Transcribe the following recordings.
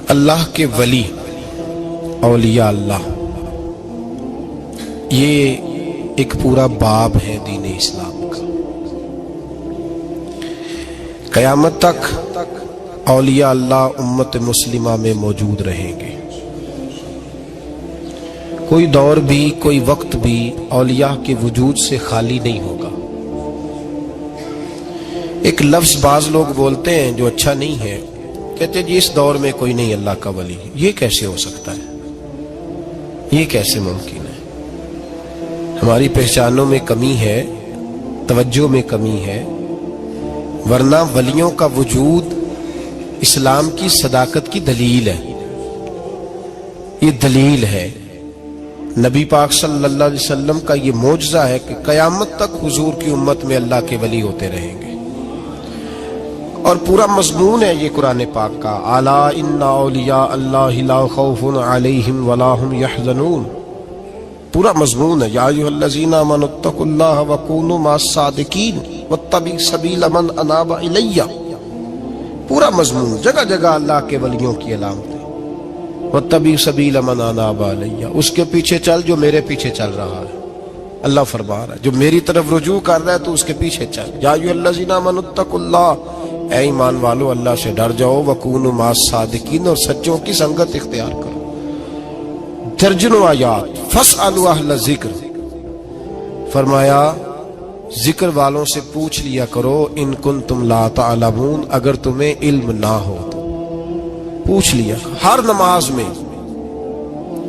اللہ کے ولی اولیاء اللہ، یہ ایک پورا باب ہے دین اسلام کا۔ قیامت تک اولیاء اللہ امت مسلمہ میں موجود رہیں گے۔ کوئی دور بھی کوئی وقت بھی اولیاء کے وجود سے خالی نہیں ہوگا۔ ایک لفظ بعض لوگ بولتے ہیں جو اچھا نہیں ہے، کہتے جی اس دور میں کوئی نہیں اللہ کا ولی۔ یہ کیسے ہو سکتا ہے؟ یہ کیسے ممکن ہے؟ ہماری پہچانوں میں کمی ہے، توجہ میں کمی ہے، ورنہ ولیوں کا وجود اسلام کی صداقت کی دلیل ہے۔ یہ دلیل ہے، نبی پاک صلی اللہ علیہ وسلم کا یہ معجزہ ہے کہ قیامت تک حضور کی امت میں اللہ کے ولی ہوتے رہیں گے۔ اور پورا مضمون ہے یہ قرآن پاک کا، الا ان اولیاء اللہ لا خوف علیہم ولا هم یحزنون۔ پورا مضمون ہے، یا ایھا الذین آمنوا اتقوا اللہ وکونوا مع الصادقین واتبعوا سبیل من اناب الی۔ پورا مضمون، جگہ جگہ اللہ کے ولیوں کی علامتیں، واتبعوا سبیل من اناب الی، اس کے پیچھے چل جو میرے پیچھے چل رہا ہے۔ اللہ فرما رہا ہے جو میری طرف رجوع کر رہا ہے تو اس کے پیچھے چل۔ یا ایھا الذین آمنوا اتقوا اللہ، اے ایمان والو اللہ سے ڈر جاؤ، وکونوا مع الصادقین، اور سچوں کی سنگت اختیار کرو۔ درجنوں آیات، فاسألوا اہل الذکر، فرمایا ذکر والوں سے پوچھ لیا کرو، ان کنتم لا تعلمون، اگر تمہیں علم نہ ہو تو پوچھ لیا۔ ہر نماز میں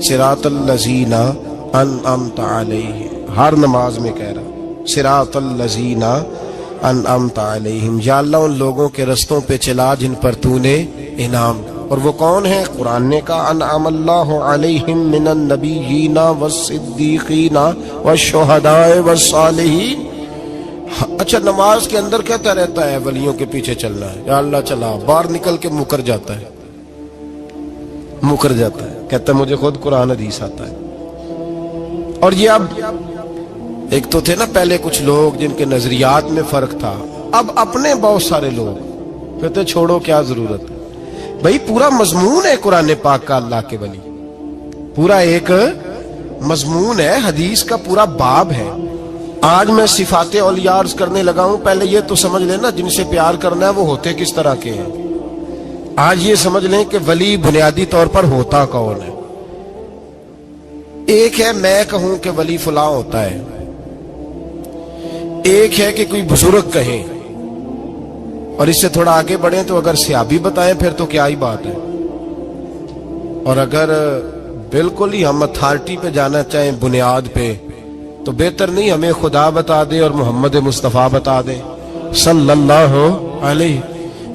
صراط الذین انعمت علیہم، ہر نماز میں کہہ رہا صراط الذین انعمت علیہم، یا اللہ ان لوگوں کے رستوں پہ چلا جن پر تو نے انعام۔ اور وہ کون ہے؟ قرآن نے کہا انعم اللہ علیہم من النبیین والصدیقین والشہداء والصالحین۔ اچھا، نماز کے اندر کہتا رہتا ہے ولیوں کے پیچھے چلنا ہے، یا اللہ چلا، باہر نکل کے مکر جاتا ہے، کہتا ہے مجھے خود قرآن حدیث آتا ہے۔ اور یہ اب ایک تو تھے نا پہلے کچھ لوگ جن کے نظریات میں فرق تھا، اب اپنے بہت سارے لوگ کہتے چھوڑو کیا ضرورت ہے۔ بھئی پورا مضمون ہے قرآن پاک کا اللہ کے ولی، پورا ایک مضمون ہے، حدیث کا پورا باب ہے۔ آج میں صفات اولیاء عرض کرنے لگا ہوں، پہلے یہ تو سمجھ لینا جن سے پیار کرنا ہے وہ ہوتے کس طرح کے ہیں۔ آج یہ سمجھ لیں کہ ولی بنیادی طور پر ہوتا کون ہے۔ ایک ہے میں کہوں کہ ولی فلاں ہوتا ہے، ایک ہے کہ کوئی بزرگ کہیں، اور اس سے تھوڑا آگے بڑھیں تو اگر صحابی بتائیں پھر تو کیا ہی بات ہے، اور اگر بالکل ہی ہم اتھارٹی پہ جانا چاہیں بنیاد پہ تو بہتر نہیں ہمیں خدا بتا دے اور محمد مصطفیٰ بتا دے صلی اللہ علیہ۔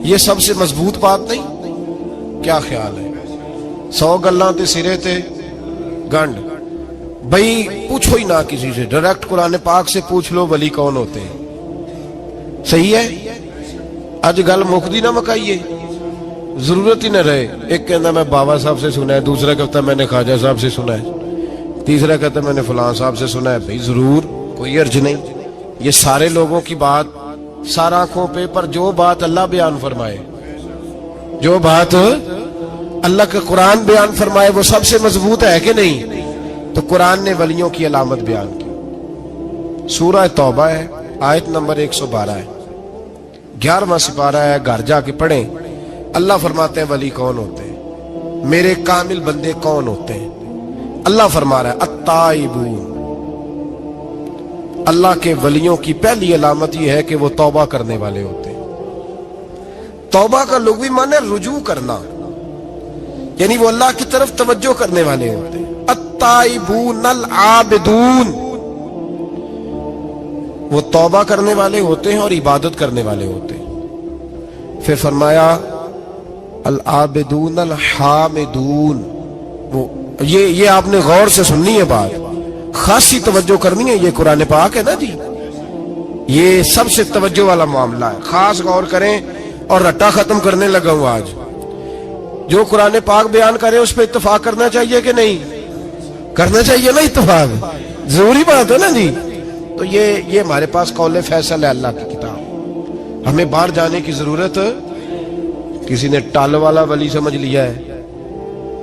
یہ سب سے مضبوط بات نہیں؟ کیا خیال ہے؟ 100 گلاں تے سرے تے گنڈ۔ بھئی پوچھو ہی نہ کسی سے، ڈائریکٹ قرآن پاک سے پوچھ لو ولی کون ہوتے ہیں۔ صحیح ہے؟ اج گل مکدی نہ مکائیے، ضرورت ہی نہ رہے۔ ایک کہنا میں بابا صاحب سے سنا ہے، دوسرا کہتا میں نے خواجہ صاحب سے سنا ہے، تیسرا کہتا میں نے فلاں صاحب سے سنا ہے۔ بھئی ضرور، کوئی عرض نہیں۔ یہ سارے لوگوں کی بات سارا آنکھوں پہ، پر جو بات اللہ بیان فرمائے، جو بات اللہ کا قرآن بیان فرمائے وہ سب سے مضبوط ہے کہ نہیں؟ تو قرآن نے ولیوں کی علامت بیان کی۔ سورہ توبہ ہے، آیت نمبر 112 ہے، 11واں سپارہ ہے، گھر جا کے پڑھیں۔ اللہ فرماتے ہیں ولی کون ہوتے ہیں، میرے کامل بندے کون ہوتے ہیں۔ اللہ فرما رہا ہے التائبون، اللہ کے ولیوں کی پہلی علامت یہ ہے کہ وہ توبہ کرنے والے ہوتے ہیں۔ توبہ کا لغوی معنی ہے رجوع کرنا، یعنی وہ اللہ کی طرف توجہ کرنے والے ہوتے ہیں۔ التائبون العابدون، وہ توبہ کرنے والے ہوتے ہیں اور عبادت کرنے والے ہوتے ہیں۔ پھر فرمایا العابدون الحامدون، وہ یہ آپ نے غور سے سننی ہے بات، خاصی توجہ کرنی ہے۔ یہ قرآن پاک ہے نا جی، یہ سب سے توجہ والا معاملہ ہے، خاص غور کریں۔ اور رٹا ختم کرنے لگا ہوں آج، جو قرآن پاک بیان کرے اس پہ اتفاق کرنا چاہیے کہ نہیں؟ کرنا چاہیے نا اتفاق، ضروری بات ہے نا جی۔ تو یہ ہمارے پاس قول فیصل ہے اللہ کی کتاب، ہمیں باہر جانے کی ضرورت۔ کسی نے ٹال والا ولی سمجھ لیا ہے،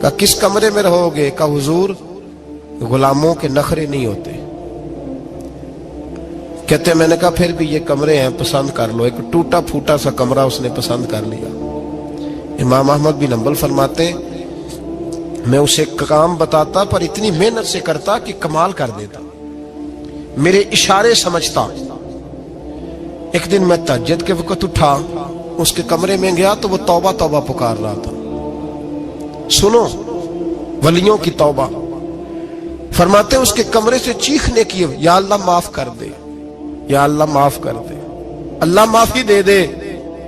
کہا کس کمرے میں رہو گے؟ کہا حضور غلاموں کے نخرے نہیں ہوتے۔ کہتے میں نے کہا پھر بھی یہ کمرے ہیں پسند کر لو۔ ایک ٹوٹا پھوٹا سا کمرہ اس نے پسند کر لیا۔ امام احمد بن حنبل فرماتے میں اسے کام بتاتا پر اتنی محنت سے کرتا کہ کمال کر دیتا، میرے اشارے سمجھتا۔ ایک دن میں تہجد کے وقت اٹھا، اس کے کمرے میں گیا تو وہ توبہ توبہ پکار رہا تھا۔ سنو ولیوں کی توبہ، فرماتے اس کے کمرے سے چیخنے کی، یا اللہ معاف کر دے، یا اللہ معاف کر دے، اللہ معافی دے دے،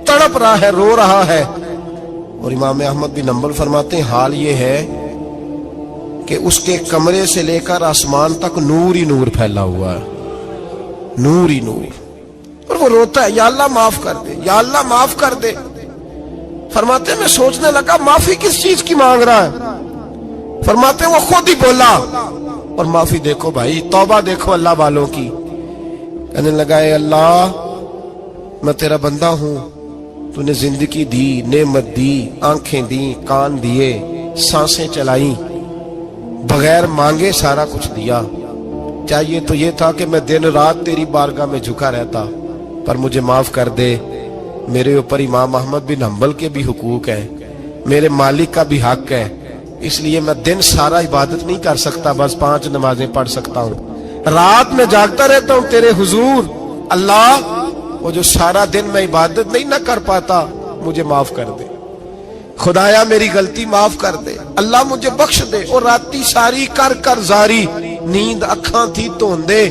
تڑپ رہا ہے، رو رہا ہے۔ اور امام احمد بن حنبل فرماتے ہیں حال یہ ہے کہ اس کے کمرے سے لے کر آسمان تک نور ہی نور پھیلا ہوا ہے، نور ہی نور، اور وہ روتا ہے یا اللہ معاف کر دے، یا اللہ معاف کر دے۔ فرماتے میں سوچنے لگا معافی کس چیز کی مانگ رہا ہے؟ فرماتے وہ خود ہی بولا، اور معافی دیکھو بھائی، توبہ دیکھو اللہ والوں کی۔ کہنے لگا اے اللہ میں تیرا بندہ ہوں، تو نے زندگی دی، نعمت دی، آنکھیں دی، کان دیے، سانسیں چلائیں، بغیر مانگے سارا کچھ دیا۔ چاہیے تو یہ تھا کہ میں دن رات تیری بارگاہ میں جھکا رہتا، پر مجھے معاف کر دے۔ میرے اوپر امام احمد بن حنبل کے بھی حقوق ہیں، میرے مالک کا بھی حق ہے، اس لیے میں دن سارا عبادت نہیں کر سکتا، بس 5 نمازیں پڑھ سکتا ہوں، رات میں جاگتا رہتا ہوں تیرے حضور۔ اللہ وہ جو سارا دن میں عبادت نہیں نہ کر پاتا مجھے معاف کر دے، خدایا میری غلطی معاف کر دے، اللہ مجھے بخش دے۔ اور راتی ساری کر کر زاری، نیند اکھاں تھی توندے،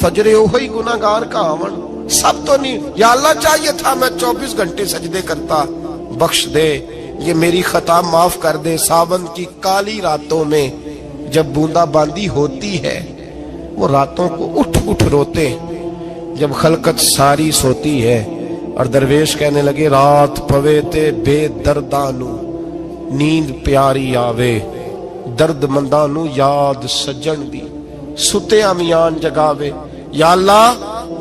فجرے اوہی گناہگار کا آون، سب تو نہیں، یا اللہ چاہیے تھا میں 24 گھنٹے سجدے کرتا، بخش دے، یہ میری خطا معاف کر دے۔ ساون کی کالی راتوں میں جب بوندا باندی ہوتی ہے، وہ راتوں کو اٹھ اٹھ روتے، جب خلقت ساری سوتی ہے، اور درویش کہنے لگے رات پوے تے بے دردانو نیند پیاری آوے، درد مندانو یاد سجن دی ستے امیان جگاوے۔ یا اللہ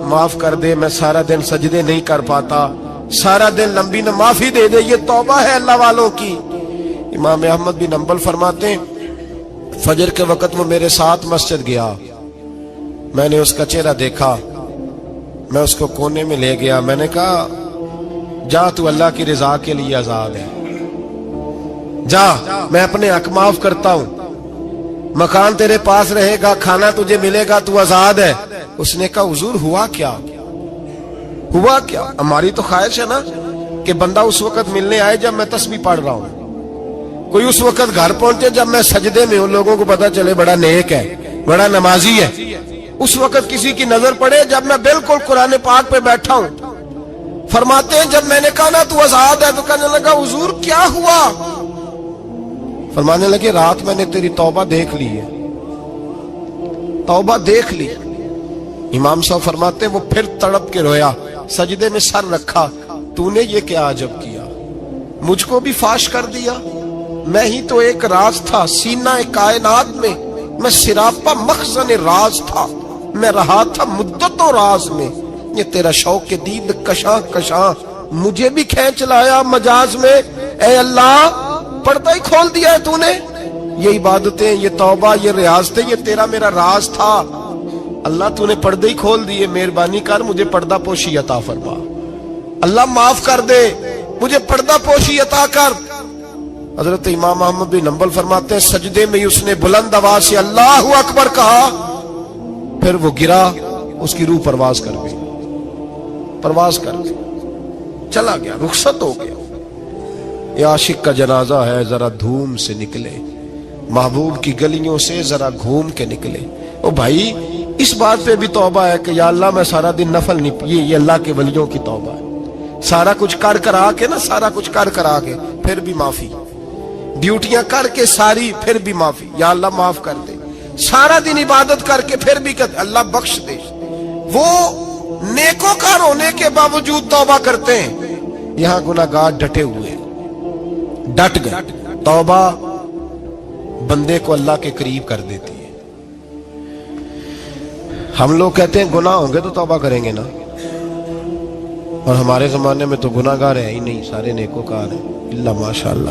معاف کر دے، میں سارا دن سجدے نہیں کر پاتا، سارا دن لمبی نہ، معافی دے دے، یہ توبہ ہے اللہ والوں کی۔ امام احمد بن حنبل فرماتے ہیں فجر کے وقت وہ میرے ساتھ مسجد گیا، میں نے اس کا چہرہ دیکھا، میں اس کو کونے میں لے گیا، میں نے کہا جا تو اللہ کی رضا کے لیے آزاد ہے، جا میں اپنے حق معاف کرتا ہوں، مکان تیرے پاس رہے گا، کھانا تجھے ملے گا، تو آزاد ہے۔ اس نے کہا حضور ہوا کیا؟ ہوا کیا؟ ہماری تو خواہش ہے نا کہ بندہ اس وقت ملنے آئے جب میں تسبیح پڑھ رہا ہوں، کوئی اس وقت گھر پہنچے جب میں سجدے میں ہوں، لوگوں کو پتا چلے بڑا نیک ہے، بڑا نمازی ہے۔ اس وقت کسی کی نظر پڑے جب میں بالکل قرآن پاک پہ بیٹھا ہوں۔ فرماتے ہیں جب میں نے کہا نا تو آزاد ہے، تو کہنے لگا حضور کیا ہوا؟ فرمانے لگے رات میں نے تیری توبہ دیکھ لی ہے، توبہ دیکھ لی۔ امام صاحب فرماتے ہیں وہ پھر تڑپ کے رویا، سجدے میں سر رکھا، تو نے یہ کیا عجب کیا، مجھ کو بھی فاش کر دیا، میں ہی تو ایک راز تھا سینہ کائنات میں سراپا مخزن راز تھا، میں رہا تھا مدتوں راز میں، یہ تیرا شوق کے دید کشاں کشاں مجھے بھی کھینچ لایا مجاز میں۔ اے اللہ پردہ ہی کھول دیا ہے تو نے، یہ عبادتیں، یہ توبہ، یہ ریاضتیں، یہ تیرا میرا راز تھا، اللہ تو نے پردے ہی کھول دیے، مہربانی کر مجھے پردہ پوشی عطا فرما، اللہ معاف کر دے، مجھے پردہ پوشی عطا کر۔ حضرت امام احمد بن حنبل فرماتے ہیں سجدے میں اس نے بلند آواز سے اللہ اکبر کہا، پھر وہ گرا، اس کی روح پرواز کر گئی، پرواز کر گئی، چلا گیا، رخصت ہو گیا۔ یہ عاشق کا جنازہ ہے، ذرا دھوم سے نکلے، محبوب کی گلیوں سے ذرا گھوم کے نکلے۔ او بھائی اس بات پہ بھی توبہ ہے کہ یا اللہ میں سارا دن نفل نہیں، یہ اللہ کے ولیوں کی توبہ ہے، سارا کچھ کر کر آ کے نا، سارا کچھ کر کر آ کے پھر بھی معافی، ڈیوٹیاں کر کے ساری پھر بھی معافی، یا اللہ معاف کر دے، سارا دن عبادت کر کے پھر بھی کہ اللہ بخش دے۔ وہ نیکوکار ہونے کے باوجود توبہ کرتے ہیں، یہاں گناہگار ڈٹے ہوئے، ڈٹ گئے۔ توبہ بندے کو اللہ کے قریب کر دیتی ہے۔ ہم لوگ کہتے ہیں گناہ ہوں گے تو توبہ کریں گے نا، اور ہمارے زمانے میں تو گناہگار ہے ہی نہیں، سارے نیکوکار ہیں، اللہ ماشاءاللہ۔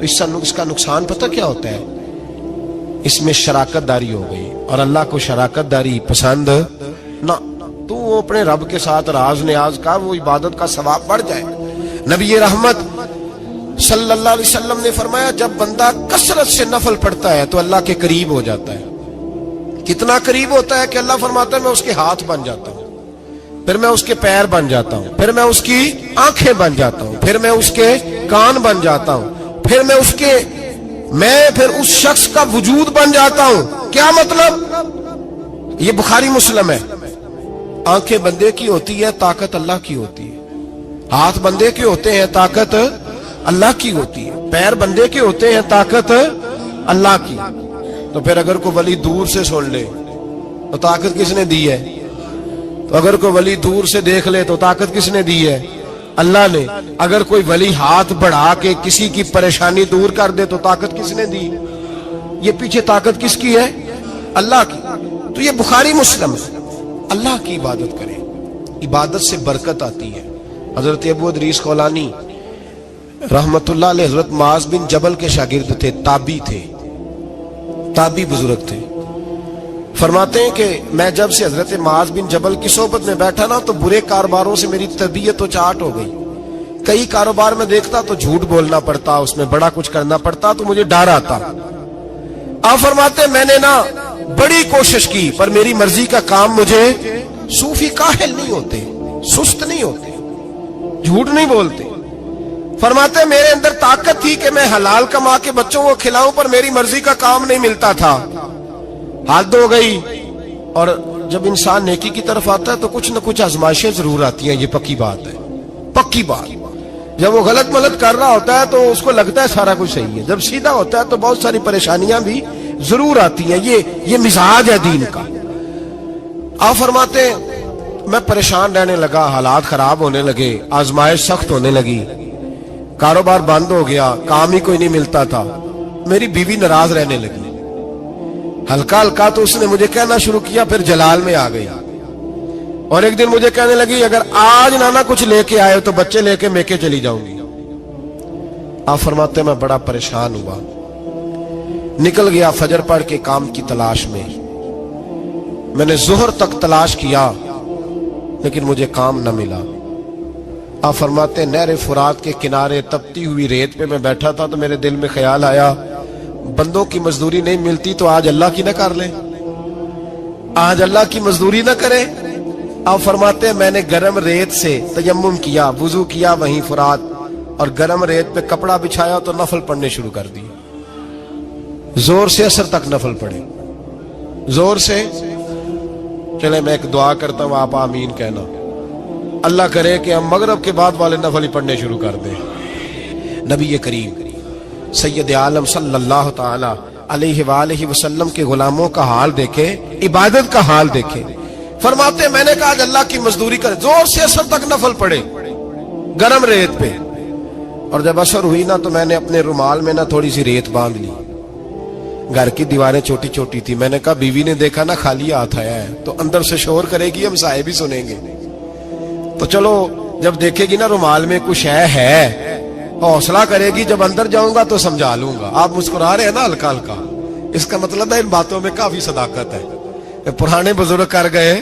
تو اس کا نقصان پتہ کیا ہوتا ہے؟ اس میں شراکت داری ہو گئی، اور اللہ کو شراکت داری پسند نہ۔ تو وہ اپنے رب کے ساتھ راز نیاز کا، وہ عبادت کا ثواب بڑھ جائے۔ نبی رحمت صلی اللہ علیہ وسلم نے فرمایا جب بندہ کثرت سے نفل پڑھتا ہے تو اللہ کے قریب ہو جاتا ہے۔ کتنا قریب ہوتا ہے کہ اللہ فرماتا ہے میں اس کے ہاتھ بن جاتا ہوں، پھر میں اس کے پیر بن جاتا ہوں، پھر میں اس کی آنکھیں بن جاتا ہوں، پھر میں اس کے کان بن جاتا ہوں، پھر پھر اس شخص کا وجود بن جاتا ہوں۔ کیا مطلب؟ یہ بخاری مسلم ہے۔ آنکھیں بندے کی ہوتی ہے، طاقت اللہ کی ہوتی ہے۔ ہاتھ بندے کے ہوتے ہیں، طاقت اللہ کی ہوتی ہے۔ پیر بندے کے ہوتے ہیں، طاقت اللہ کی۔ تو پھر اگر کوئی ولی دور سے سن لے تو طاقت کس نے دی ہے؟ تو اگر کوئی ولی دور سے دیکھ لے تو طاقت کس نے دی ہے؟ اللہ نے۔ اگر کوئی ولی ہاتھ بڑھا کے کسی کی پریشانی دور کر دے تو طاقت کس نے دی؟ یہ پیچھے طاقت کس کی ہے؟ اللہ کی۔ تو یہ بخاری مسلم ہے۔ اللہ کی عبادت کریں، عبادت سے برکت آتی ہے۔ حضرت ابو ادریس خولانی رحمت اللہ علیہ حضرت معاذ بن جبل کے شاگرد تھے، تابعی بزرگ تھے۔ فرماتے ہیں کہ میں جب سے حضرت معاذ بن جبل کی صحبت میں بیٹھا نا تو برے کاروباروں سے میری طبیعت تو چاٹ ہو گئی۔ کئی کاروبار میں دیکھتا تو جھوٹ بولنا پڑتا، اس میں بڑا کچھ کرنا پڑتا تو مجھے ڈر آتا۔ آپ فرماتے ہیں میں نے نا بڑی کوشش کی پر میری مرضی کا کام مجھے، صوفی کاہل نہیں ہوتے، سست نہیں ہوتے، جھوٹ نہیں بولتے۔ فرماتے ہیں میرے اندر طاقت تھی کہ میں حلال کما کے بچوں کو کھلاؤں پر میری مرضی کا کام نہیں ملتا تھا۔ حد ہو گئی۔ اور جب انسان نیکی کی طرف آتا ہے تو کچھ نہ کچھ آزمائشیں ضرور آتی ہیں، یہ پکی بات ہے، پکی بات۔ جب وہ غلط ملت کر رہا ہوتا ہے تو اس کو لگتا ہے سارا کچھ صحیح ہے، جب سیدھا ہوتا ہے تو بہت ساری پریشانیاں بھی ضرور آتی ہیں، یہ مزاج ہے دین کا۔ آپ فرماتے ہیں میں پریشان رہنے لگا، حالات خراب ہونے لگے، آزمائش سخت ہونے لگی، کاروبار بند ہو گیا، کام ہی کوئی نہیں ملتا تھا۔ میری بیوی ناراض رہنے لگی، ہلکا ہلکا تو اس نے مجھے کہنا شروع کیا، پھر جلال میں آ گئی، اور ایک دن مجھے کہنے لگی اگر آج نانا کچھ لے کے آئے تو بچے لے کے میکے چلی جاؤں گی۔ آپ فرماتے ہیں میں بڑا پریشان ہوا، نکل گیا فجر پڑھ کے کام کی تلاش میں۔ میں نے ظہر تک تلاش کیا لیکن مجھے کام نہ ملا۔ آپ فرماتے ہیں نہر فرات کے کنارے تپتی ہوئی ریت پہ میں بیٹھا تھا تو میرے دل میں خیال آیا بندوں کی مزدوری نہیں ملتی تو آج اللہ کی نہ کر لیں، آج اللہ کی مزدوری نہ کرے۔ آپ فرماتے ہیں میں نے گرم ریت سے تیمم کیا، وضو کیا وہیں فرات، اور گرم ریت پہ کپڑا بچھایا تو نفل پڑھنے شروع کر دی، زور سے اثر تک نفل پڑھے، زور سے۔ چلے میں ایک دعا کرتا ہوں، آپ آمین کہنا، اللہ کرے کہ ہم مغرب کے بعد والے نفل ہی پڑھنے شروع کر دیں۔ نبی کریم سید عالم صلی اللہ تعالی علیہ وآلہ وسلم کے غلاموں کا حال دیکھے، عبادت کا حال دیکھے۔ فرماتے میں نے کہا آج اللہ کی مزدوری کرے، زور سے اثر تک نفل پڑھے گرم ریت پہ، اور جب اثر ہوئی نا تو میں نے اپنے رومال میں نا تھوڑی سی ریت باندھ لی، گھر کی دیواریں چھوٹی چھوٹی تھی۔ میں نے کہا بیوی نے دیکھا نا خالی ہاتھ آیا ہے تو اندر سے شور کرے گی، ہم صاحب بھی سنیں گے، تو چلو جب دیکھے گی نا رومال میں کچھ ہے حوصلہ کرے گی، جب اندر جاؤں گا تو سمجھا لوں گا۔ آپ مسکرا رہے ہیں نا ہلکا ہلکا، اس کا مطلب ہے ان باتوں میں کافی صداقت ہے۔ پرانے بزرگ کر گئے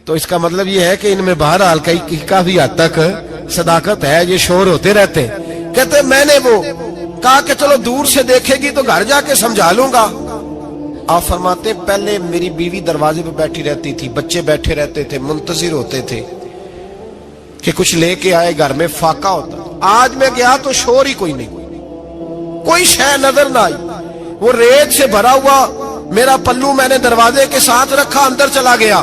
تو اس کا مطلب یہ ہے کہ ان میں بہرحال کافی حد تک صداقت ہے، یہ شور ہوتے رہتے۔ کہتے میں نے وہ کہا کہ چلو دور سے دیکھے گی تو گھر جا کے سمجھا لوں گا۔ آپ فرماتے پہلے میری بیوی دروازے پہ بیٹھی رہتی تھی، بچے بیٹھے رہتے تھے، منتظر ہوتے تھے کہ کچھ لے کے آئے، گھر میں فاقہ ہوتا۔ آج میں گیا تو شور ہی کوئی نہیں، کوئی شے نظر نہ آئی، وہ ریت سے بھرا ہوا میرا پلو میں نے دروازے کے ساتھ رکھا، اندر چلا گیا،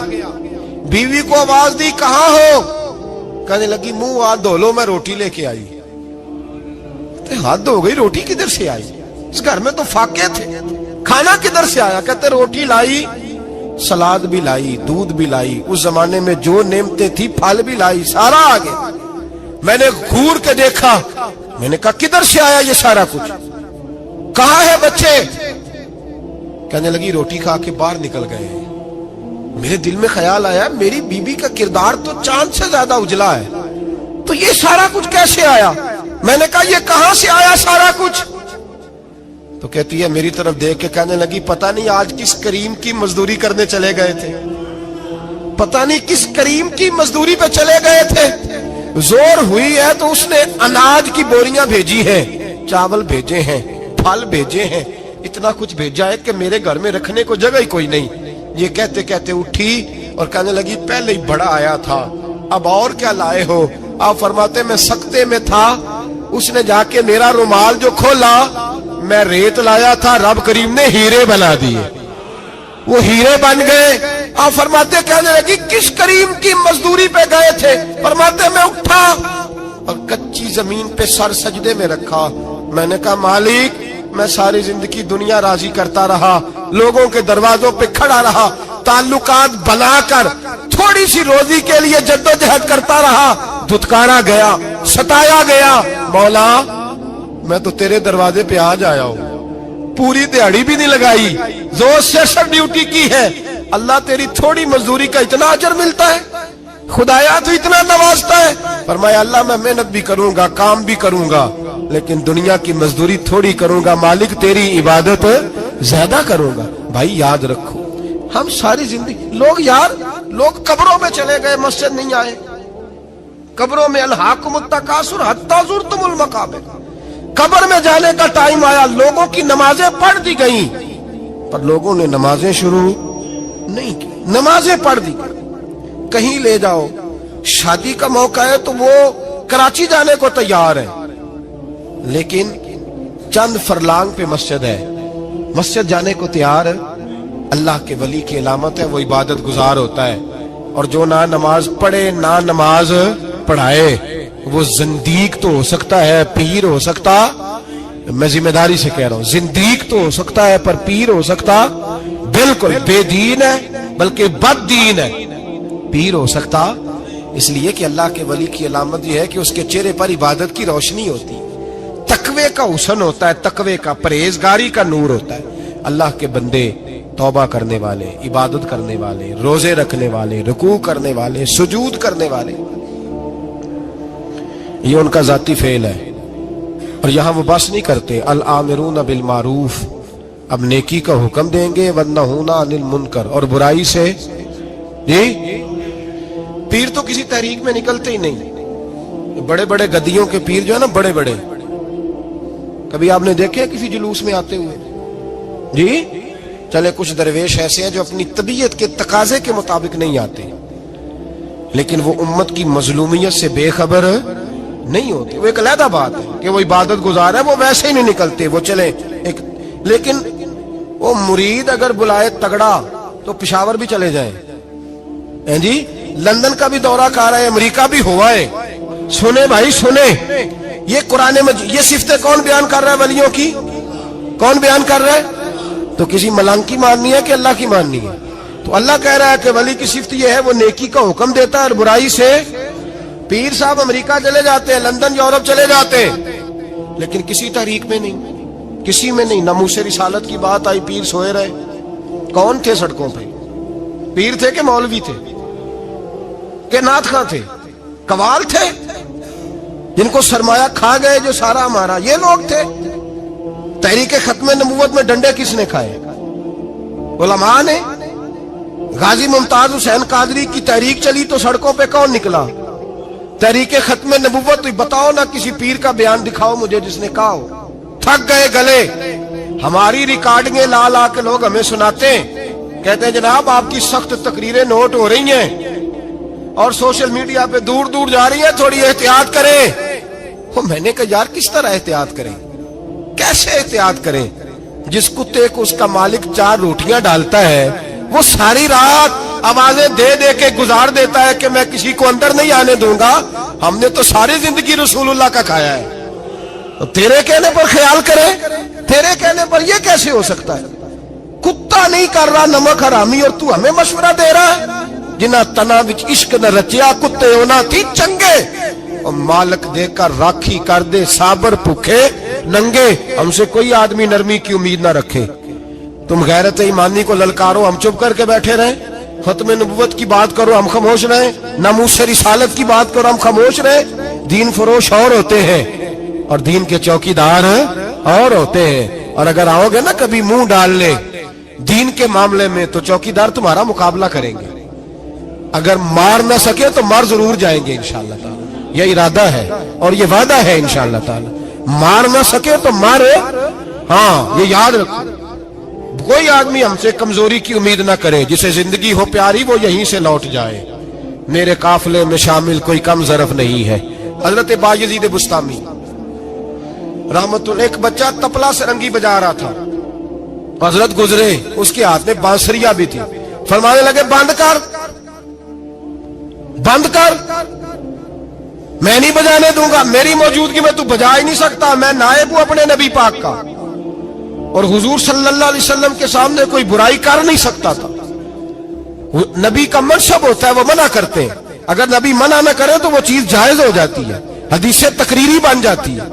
بیوی کو آواز دی کہاں ہو؟ کہنے لگی منہ ہاتھ دھو لو، میں روٹی لے کے آئی۔ ہاتھ ہو گئی، روٹی کدھر سے آئی؟ اس گھر میں تو فاقے تھے، کھانا کدھر سے آیا؟ کہتے روٹی لائی، سلاد بھی لائی، دودھ بھی لائی، اس زمانے میں جو نعمتیں تھی پھل بھی لائی، سارا آ گیا۔ میں نے گھور کے دیکھا، میں نے کہا کدھر سے آیا یہ سارا کچھ؟ کہاں ہے بچے؟ کہنے لگی روٹی کھا کے باہر نکل گئے۔ میرے دل میں خیال آیا میری بیوی کا کردار تو چاند سے زیادہ اجلا ہے، تو یہ سارا کچھ کیسے آیا؟ میں نے کہا یہ کہاں سے آیا سارا کچھ؟ تو کہتی ہے میری طرف دیکھ کے کہنے لگی پتہ نہیں آج کس کریم کی مزدوری کرنے چلے گئے تھے، پتہ نہیں کس کریم کی مزدوری پہ چلے گئے تھے، زور ہوئی ہے تو اس نے اناج کی بوریاں بھیجی ہیں، چاول بھیجے ہیں، پھل بھیجے ہیں، اتنا کچھ بھیجا ہے کہ میرے گھر میں رکھنے کو جگہ ہی کوئی نہیں۔ یہ کہتے کہتے اٹھی اور کہنے لگی پہلے ہی بڑا آیا تھا، اب اور کیا لائے ہو؟ آپ فرماتے میں سکتے میں تھا، اس نے جا کے میرا رومال جو کھولا، میں ریت لایا تھا، رب کریم نے ہیرے بنا دیے، وہ ہیرے بن گئے۔ آپ فرماتے کہنے لگی کس کریم کی مزدوری پہ گئے تھے؟ فرماتے میں اٹھا اور کچی زمین پہ سر سجدے میں رکھا، میں نے کہا مالک میں ساری زندگی دنیا راضی کرتا رہا، لوگوں کے دروازوں پہ کھڑا رہا، تعلقات بنا کر تھوڑی سی روزی کے لیے جدوجہد کرتا رہا، دھتکارا گیا، ستایا گیا، مولا میں تو تیرے دروازے پہ آج آیا ہوں، پوری دیہڑی بھی نہیں لگائی، زور سے سر ڈیوٹی کی ہے، اللہ تیری تھوڑی مزدوری کا اتنا اجر ملتا ہے؟ خدایا تو اتنا نوازتا ہے؟ فرمایا اللہ میں محنت بھی کروں گا، کام بھی کروں گا، لیکن دنیا کی مزدوری تھوڑی کروں گا، مالک تیری عبادت زیادہ کروں گا۔ بھائی یاد رکھو ہم ساری زندگی لوگ قبروں میں چلے گئے، مسجد نہیں آئے، قبروں میں الہاکم التکاثر حتی زرتم المقابر، قبر میں جانے کا ٹائم آیا، لوگوں کی نمازیں پڑھ دی گئیں پر لوگوں نے نمازیں شروع نہیں کی، نمازیں پڑھ دی گئی۔ کہیں لے جاؤ، شادی کا موقع ہے تو وہ کراچی جانے کو تیار ہے، لیکن چند فرلانگ پہ مسجد ہے، مسجد جانے کو تیار ہے۔ اللہ کے ولی کی علامت ہے وہ عبادت گزار ہوتا ہے، اور جو نہ نماز پڑھے نہ نماز پڑھائے وہ زندیق تو ہو سکتا ہے، پیر ہو سکتا، میں ذمہ داری سے کہہ رہا ہوں زندیق تو ہو سکتا ہے پر پیر ہو سکتا بالکل بے دین ہے، بلکہ بد دین ہے، پیر ہو سکتا، اس لیے کہ اللہ کے ولی کی علامت یہ ہے کہ اس کے چہرے پر عبادت کی روشنی ہوتی، تقوی کا حسن ہوتا ہے، تقوی کا، پرہیزگاری کا نور ہوتا ہے۔ اللہ کے بندے توبہ کرنے والے، عبادت کرنے والے، روزے رکھنے والے، رکوع کرنے والے، سجود کرنے والے، یہ ان کا ذاتی فعل ہے۔ اور یہاں وہ بس نہیں کرتے، الآمرون بالمعروف، اب نیکی کا حکم دیں گے، والنہون عن المنکر، اور برائی سے۔ جی پیر تو کسی تحریک میں نکلتے ہی نہیں، بڑے بڑے گدیوں کے پیر جو ہے نا، بڑے بڑے، کبھی آپ نے دیکھے کسی جلوس میں آتے ہوئے؟ جی چلے کچھ درویش ایسے ہیں جو اپنی طبیعت کے تقاضے کے مطابق نہیں آتے، لیکن وہ امت کی مظلومیت سے بے خبر نہیں ہوتے، وہ ایک علیحدہ بات ہے کہ وہ عبادت گزار ہے، وہ ویسے ہی نہیں نکلتے، وہ چلے ایک، لیکن وہ مرید اگر بلائے تگڑا تو پشاور بھی چلے جائیں، جی لندن کا بھی دورہ کر رہا ہے، امریکہ بھی ہوا ہے، سنے بھائی سنے، یہ قرآن مجید، یہ صفتیں کون بیان کر رہا ہے ولیوں کی؟ کون بیان کر رہا ہے؟ تو کسی ملنگ کی ماننی ہے کہ اللہ کی ماننی ہے؟ تو اللہ کہہ رہا ہے کہ ولی کی صفت یہ ہے وہ نیکی کا حکم دیتا ہے اور برائی سے۔ پیر صاحب امریکہ چلے جاتے ہیں، لندن یورپ چلے جاتے ہیں، لیکن کسی تحریک میں نہیں، کسی میں نہیں۔ ناموس رسالت کی بات آئی، پیر سوئے رہے، کون تھے سڑکوں پہ؟ پیر تھے کہ مولوی تھے کہ نعت خواں تھے؟ قوال تھے جن کو سرمایہ کھا گئے جو سارا ہمارا، یہ لوگ تھے؟ تحریک ختم نبوت میں ڈنڈے کس نے کھائے؟ علماء نے۔ غازی ممتاز حسین قادری کی تحریک چلی تو سڑکوں پہ کون نکلا؟ تحریک ختم نبوت۔ بتاؤ نا کسی پیر کا بیان دکھاؤ مجھے جس نے کہا ہو۔ تھک گئے گلے، ہماری ریکارڈنگیں لا لا کے لوگ ہمیں سناتے ہیں، کہتے ہیں جناب آپ کی سخت تقریریں نوٹ ہو رہی ہیں اور سوشل میڈیا پہ دور دور جا رہی ہیں، تھوڑی احتیاط کریں۔ میں نے کہا یار کس طرح احتیاط کریں، کیسے احتیاط کریں؟ جس کتے کو اس کا مالک 4 روٹیاں ڈالتا ہے وہ ساری رات آوازیں دے دے کے گزار دیتا ہے کہ میں کسی کو اندر نہیں آنے دوں گا، ہم نے تو ساری زندگی رسول اللہ کا کھایا ہے، تو تیرے کہنے پر خیال کرے، تیرے کہنے پر یہ کیسے ہو سکتا ہے؟ کتا نہیں کر رہا نمک حرامی اور تو ہمیں مشورہ دے رہا ہے؟ جنہ تنا وچ عشق نہ رچیا کتے ہونا تھی چنگے، اور مالک دے کر راکھی کر دے صابر بھوکے ننگے، ہم سے کوئی آدمی نرمی کی امید نہ رکھے۔ تم غیرت ایمانی کو للکارو، ہم چپ کر کے بیٹھے رہیں؟ ختم نبوت کی بات کرو ہم خاموش رہیں؟ ناموس رسالت کی بات کرو ہم خاموش رہیں؟ دین فروش اور ہوتے ہیں اور دین کے چوکیدار اور ہوتے ہیں۔ اور اگر آؤ گے نا کبھی منہ ڈالنے دین کے معاملے میں تو چوکیدار تمہارا مقابلہ کریں گے. اگر مار نہ سکے تو مار ضرور جائیں گے انشاءاللہ تعالی. یہ ارادہ ہے اور یہ وعدہ ہے انشاءاللہ تعالی. مار نہ سکے تو مارے. ہاں یہ یاد رکھو, کوئی آدمی ہم سے کمزوری کی امید نہ کرے. جسے زندگی ہو پیاری وہ یہیں سے لوٹ جائے. میرے قافلے میں شامل کوئی کم ظرف نہیں ہے. حضرت بایزید بستامی رحمت اللہ, ایک بچہ تپلا سرنگی بجا رہا تھا, حضرت گزرے, اس کے ہاتھ میں بانسریہ بھی تھی. فرمانے لگے بند کر, بند کر, میں نہیں بجانے دوں گا, میری موجودگی میں تو بجا ہی نہیں سکتا, میں نائب ہوں اپنے نبی پاک کا, اور حضور صلی اللہ علیہ وسلم کے سامنے کوئی برائی کر نہیں سکتا تھا. نبی کا منصب ہوتا ہے وہ منع کرتے ہیں, اگر نبی منع نہ کرے تو وہ چیز جائز ہو جاتی ہے, حدیث تقریری بن جاتی ہے,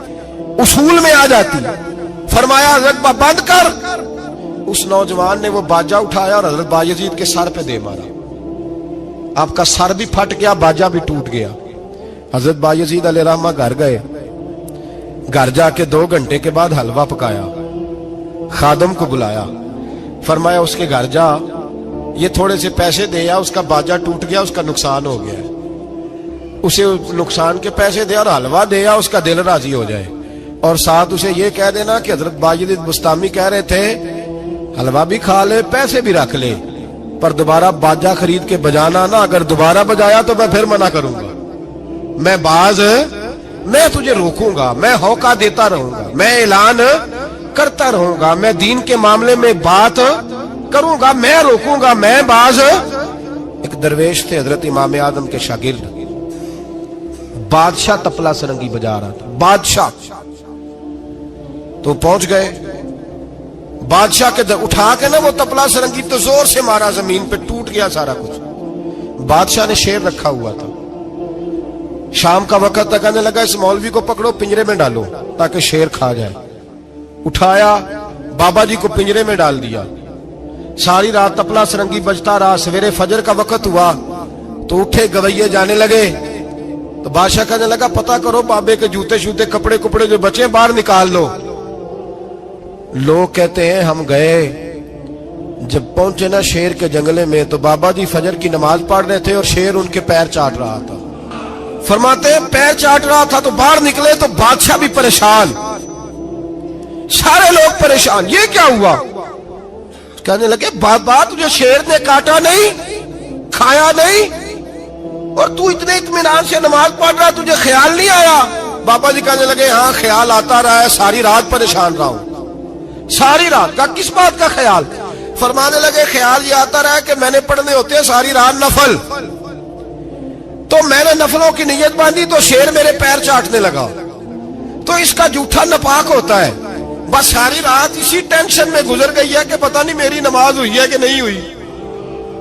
اصول میں آ جاتی ہے. فرمایا حضرت بند کر. اس نوجوان نے وہ باجا اٹھایا اور حضرت بایزید کے سر پہ دے مارا. آپ کا سر بھی پھٹ گیا, باجا بھی ٹوٹ گیا. حضرت بایزید علیہ رحمہ گھر گئے. گھر جا کے 2 گھنٹے کے بعد حلوہ پکایا, خادم کو بلایا, فرمایا اس کے گھر جا, یہ تھوڑے سے پیسے دے, یا اس کا باجا ٹوٹ گیا, اس کا نقصان ہو گیا, اسے نقصان کے پیسے دے اور حلوہ دے, یا اس کا دل راضی ہو جائے. اور ساتھ اسے یہ کہہ دینا کہ حضرت بایزید بستامی کہہ رہے تھے حلوہ بھی کھا لے, پیسے بھی رکھ لے, پر دوبارہ باجا خرید کے بجانا نا. اگر دوبارہ بجایا تو میں پھر منع کروں گا. میں تجھے روکوں گا, میں ہوکا دیتا رہوں گا, میں اعلان کرتا رہوں گا, میں دین کے معاملے میں بات کروں گا, میں روکوں گا, میں باز. ایک درویش تھے حضرت امام اعظم کے شاگرد, بادشاہ تپلا سرنگی بجا رہا تھا, بادشاہ. تو پہنچ گئے, بادشاہ کے اٹھا کے نا وہ تپلا سرنگی تو زور سے مارا, زمین پہ ٹوٹ گیا سارا کچھ. بادشاہ نے شیر رکھا ہوا تھا, شام کا وقت تک کہنے لگا اس مولوی کو پکڑو, پنجرے میں ڈالو تاکہ شیر کھا جائے. اٹھایا, بابا جی کو پنجرے میں ڈال دیا. ساری رات تپلا سرنگی بجتا رہا. سویرے فجر کا وقت ہوا تو اٹھے گویے جانے لگے. تو بادشاہ کہنے لگا پتہ کرو بابے کے جوتے شوتے کپڑے جو بچے باہر نکال لو. لوگ کہتے ہیں ہم گئے, جب پہنچے نا شیر کے جنگلے میں تو بابا جی فجر کی نماز پڑھ رہے تھے اور شیر ان کے پیر چاٹ رہا تھا. فرماتے ہیں پیر چاٹ رہا تھا تو باہر نکلے تو بادشاہ بھی پریشان, سارے لوگ پریشان, یہ کیا ہوا؟ کہنے لگے بابا تجھے شیر نے کاٹا نہیں, کھایا نہیں, اور تو اتنے اطمینان سے نماز پڑھ رہا, تجھے خیال نہیں آیا؟ بابا جی کہنے لگے ہاں خیال آتا رہا ہے, ساری رات پریشان رہا ہوں. ساری رات کا کس بات کا خیال؟ فرمانے لگے خیال یہ آتا رہا کہ میں نے پڑھنے ہوتے ہیں ساری رات نفل, تو میں نے نفلوں کی نیت باندھی تو شیر میرے پیر چاٹنے لگا, تو اس کا جھوٹا ناپاک ہوتا ہے. بس ساری رات اسی ٹینشن میں گزر گئی ہے کہ پتہ نہیں میری نماز ہوئی ہے کہ نہیں ہوئی.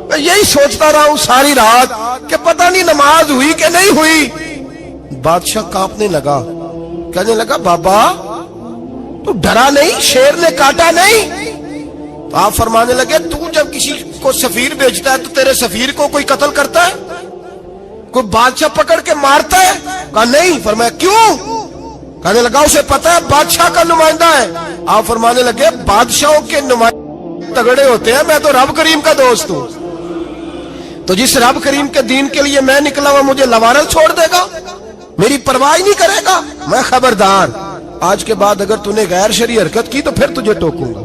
میں یہی سوچتا رہا ہوں ساری رات کہ پتہ نہیں نماز ہوئی کہ نہیں ہوئی. بادشاہ کانپنے لگا, کہنے لگا بابا تو ڈرا نہیں, شیر نے کاٹا نہیں؟ آپ فرمانے لگے تو جب کسی کو سفیر بھیجتا ہے تو تیرے سفیر کو کوئی قتل کرتا ہے, کوئی بادشاہ پکڑ کے مارتا ہے؟ کہا نہیں. فرمایا کیوں؟ کہنے لگا اسے پتا ہے بادشاہ کا نمائندہ ہے. آپ فرمانے لگے بادشاہوں کے نمائندے تگڑے ہوتے ہیں, میں تو رب کریم کا دوست ہوں, تو جس رب کریم کے دین کے لیے میں نکلا ہوا مجھے لوارل چھوڑ دے گا, میری پرواہ نہیں کرے گا؟ میں خبردار, آج کے بعد اگر تو نے غیر شرعی حرکت کی تو پھر تجھے ٹوکوں گا,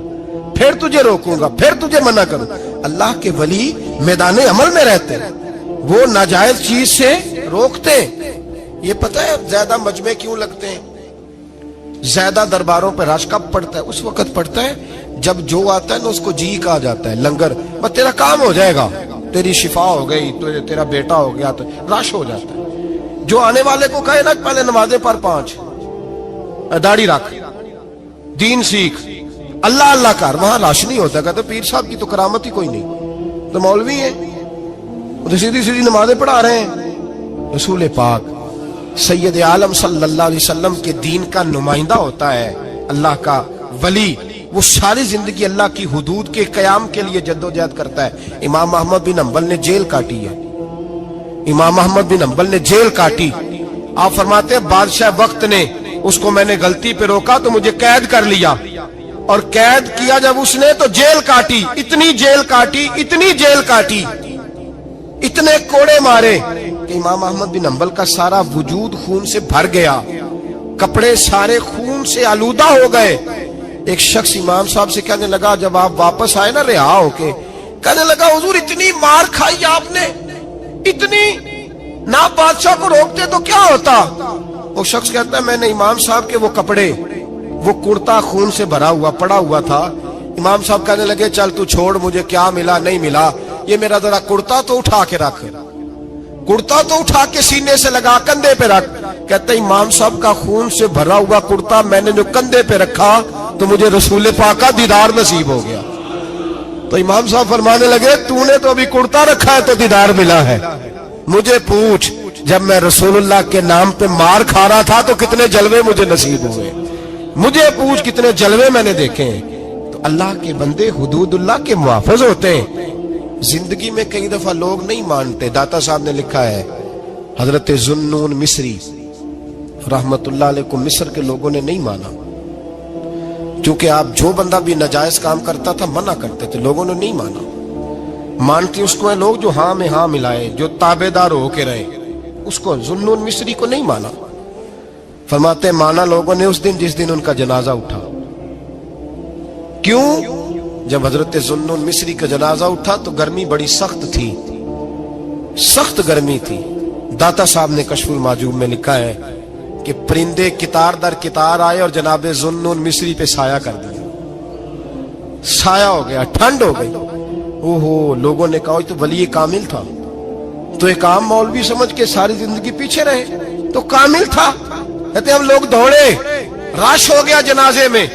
پھر تجھے روکوں گا, پھر تجھے منع کروں. اللہ کے ولی میدان عمل میں رہتے ہیں, وہ ناجائز چیز سے روکتے. یہ پتہ ہے زیادہ مجمع کیوں لگتے ہیں, زیادہ درباروں پہ رش کب پڑتا ہے؟ اس وقت پڑتا ہے جب جو آتا ہے نا اس کو جی کہا جاتا ہے, لنگر, بس تیرا کام ہو جائے گا, تیری شفا ہو گئی, تیرا بیٹا ہو گیا, تو رش ہو جاتا ہے. جو آنے والے کو کہے نا پہلے نمازیں پر 5, داڑھی رکھ, دین سیکھ, اللہ اللہ کر, وہاں رش نہیں ہوتا. کہتے پیر صاحب کی تو کرامت ہی کوئی نہیں, تو مولوی ہیں, تو سیدھی سیدھی نمازیں پڑھا رہے ہیں. رسول پاک سید عالم صلی اللہ علیہ وسلم کے دین کا نمائندہ ہوتا ہے, اللہ کا ولی, وہ ساری زندگی اللہ کی حدود کے قیام کے لیے جدوجہد کرتا ہے. امام احمد بن حنبل نے جیل کاٹی ہے, امام احمد بن حنبل نے جیل کاٹی. آپ فرماتے ہیں بادشاہ وقت نے اس کو, میں نے غلطی پہ روکا تو مجھے قید کر لیا, اور قید کیا جب اس نے تو جیل کاٹی، اتنی جیل کاٹی، اتنی جیل کاٹی، اتنے کوڑے مارے کہ امام احمد بن حنبل کا سارا وجود خون سے بھر گیا، کپڑے سارے خون سے آلودہ ہو گئے۔ ایک شخص امام صاحب سے کہنے لگا جب آپ واپس آئے نا رہا ہو کے، کہنے لگا حضور اتنی مار کھائی آپ نے، اتنی، نہ بادشاہ کو روکتے تو کیا ہوتا؟ وہ شخص کہتا ہے میں نے امام صاحب کے وہ کپڑے، وہ کرتا خون سے بھرا ہوا پڑا ہوا تھا، امام صاحب کہنے لگے چل تو چھوڑ، مجھے کیا ملا نہیں ملا، یہ میرا ذرا کرتا تو اٹھا کے رکھ، کرتا تو اٹھا کے سینے سے لگا کندھے پہ رکھ۔ کہتا ہے امام صاحب کا خون سے بھرا ہوا کرتا میں نے جو کندھے پہ رکھا تو مجھے رسول پاک کا دیدار نصیب ہو گیا۔ تو امام صاحب فرمانے لگے تو نے تو ابھی کرتا رکھا ہے تو دیدار ملا ہے، مجھے پوچھ جب میں رسول اللہ کے نام پہ مار کھا رہا تھا تو کتنے جلوے مجھے نصیب ہوئے، مجھے پوچھ کتنے جلوے میں نے دیکھے ہیں۔ تو اللہ کے بندے حدود اللہ کے محافظ ہوتے ہیں۔ زندگی میں کئی دفعہ لوگ نہیں مانتے، داتا صاحب نے لکھا ہے حضرت ذوالنون مصری رحمت اللہ علیہ کو مصر کے لوگوں نے نہیں مانا، چونکہ آپ جو بندہ بھی ناجائز کام کرتا تھا منع کرتے تھے، لوگوں نے نہیں مانا۔ مانتے اس کو ہیں لوگ جو ہاں میں ہاں ملائے، جو تابع دار ہو کے رہے، اس کو ذوالنون مصری کو نہیں مانا۔ فرماتے مانا لوگوں نے اس دن جس دن ان کا جنازہ اٹھا۔ کیوں؟ جب حضرت ذوالنون مصری کا جنازہ اٹھا تو گرمی بڑی سخت تھی، سخت گرمی تھی۔ داتا صاحب نے کشف المعجوب میں لکھا ہے کہ پرندے کتار در کتار آئے اور جناب ذوالنون مصری پہ سایہ کر دیا، سایہ ہو گیا، ٹھنڈ ہو گئی۔ اوہو، لوگوں نے کہا تو ولی کامل تھا، تو ایک عام مولوی سمجھ کے ساری زندگی پیچھے رہے تو کامل تھا۔ کہتے ہم لوگ دوڑے، رش ہو گیا جنازے میں،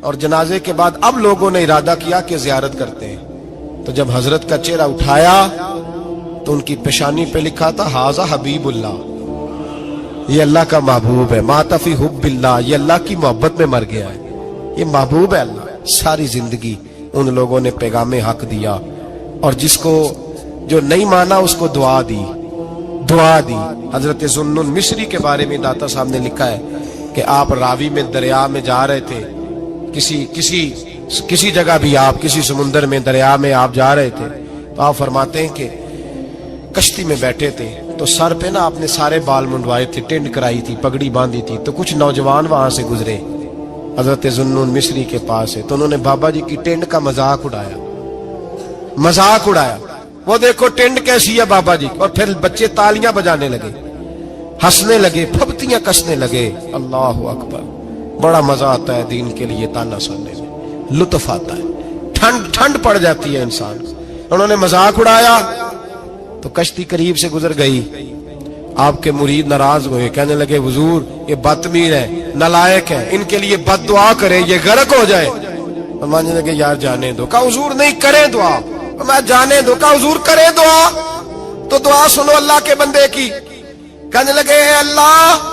اور جنازے کے بعد اب لوگوں نے ارادہ کیا کہ زیارت کرتے ہیں۔ تو جب حضرت کا چہرہ اٹھایا تو ان کی پیشانی پہ لکھا تھا ھذا حبیب اللہ، یہ اللہ کا محبوب ہے، مات فی حب اللہ، یہ اللہ کی محبت میں مر گیا ہے، یہ محبوب ہے اللہ۔ ساری زندگی ان لوگوں نے پیغام حق دیا، اور جس کو جو نہیں مانا اس کو دعا دی، دعا دی۔ حضرت ذوالنون مصری کے بارے میں داتا صاحب نے لکھا ہے کہ آپ راوی میں دریا میں جا رہے تھے، کسی جگہ بھی آپ کسی سمندر میں دریا میں آپ جا رہے تھے، تو آپ فرماتے ہیں کہ کشتی میں بیٹھے تھے تو سر پہ نا آپ نے سارے بال منڈوائے تھے، ٹینڈ کرائی تھی، پگڑی باندھی تھی، تو کچھ نوجوان وہاں سے گزرے حضرت ذوالنون مصری کے پاس ہے، تو انہوں نے بابا جی کی ٹینڈ کا مذاق اڑایا، مذاق اڑایا، وہ دیکھو ٹینڈ کیسی ہے بابا جی، اور پھر بچے تالیاں بجانے لگے، ہنسنے لگے، پھپتیاں کسنے لگے۔ اللہ اکبر، بڑا مزہ آتا ہے دین کے لیے تانا سننے میں، لطف آتا ہے، ٹھنڈ پڑ جاتی ہے انسان۔ انہوں نے مذاق اڑایا تو کشتی قریب سے گزر گئی، آپ کے مرید ناراض ہوئے، کہنے لگے حضور یہ بدتمیز ہے، نالائق ہے، ان کے لیے بد دعا کریں یہ غرق ہو جائے۔ فرمانے لگے یار جانے دو۔ کہا حضور نہیں، کریں دعا۔ میں جانے دو۔ کہا حضور کریں دعا، تو دعا سنو اللہ کے بندے کی۔ کہنے لگے اے اللہ،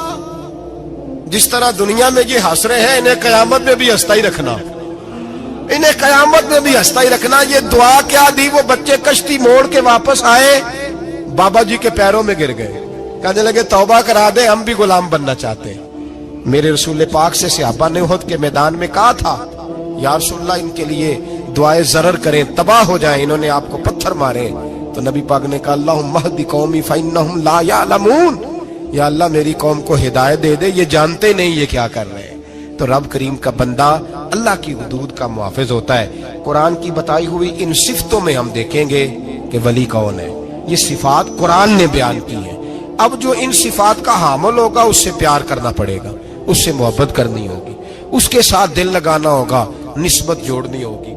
جس طرح دنیا میں یہ ہنس رہے ہیں انہیں قیامت میں بھی ہنستا ہی رکھنا، انہیں قیامت میں بھی ہنستا ہی رکھنا۔ یہ دعا کیا دی؟ وہ بچے کشتی موڑ کے واپس آئے، بابا جی کے پیروں میں گر گئے، کہنے لگے توبہ کرا دے، ہم بھی غلام بننا چاہتے ہیں۔ میرے رسول پاک سے صحابہ نے احد کے میدان میں کہا تھا یا رسول اللہ ان کے لیے دعائے ضرر کریں، تباہ ہو جائیں، انہوں نے آپ کو پتھر مارے۔ تو نبی پاک نے کہا اللہم اہد قومی فانہم لا یعلمون، یا اللہ میری قوم کو ہدایت دے دے، یہ جانتے نہیں یہ کیا کر رہے ہیں۔ تو رب کریم کا بندہ اللہ کی حدود کا محافظ ہوتا ہے۔ قرآن کی بتائی ہوئی ان صفتوں میں ہم دیکھیں گے کہ ولی کون ہے، یہ صفات قرآن نے بیان کی ہیں۔ اب جو ان صفات کا حامل ہوگا اس سے پیار کرنا پڑے گا، اس سے محبت کرنی ہوگی، اس کے ساتھ دل لگانا ہوگا، نسبت جوڑنی ہوگی۔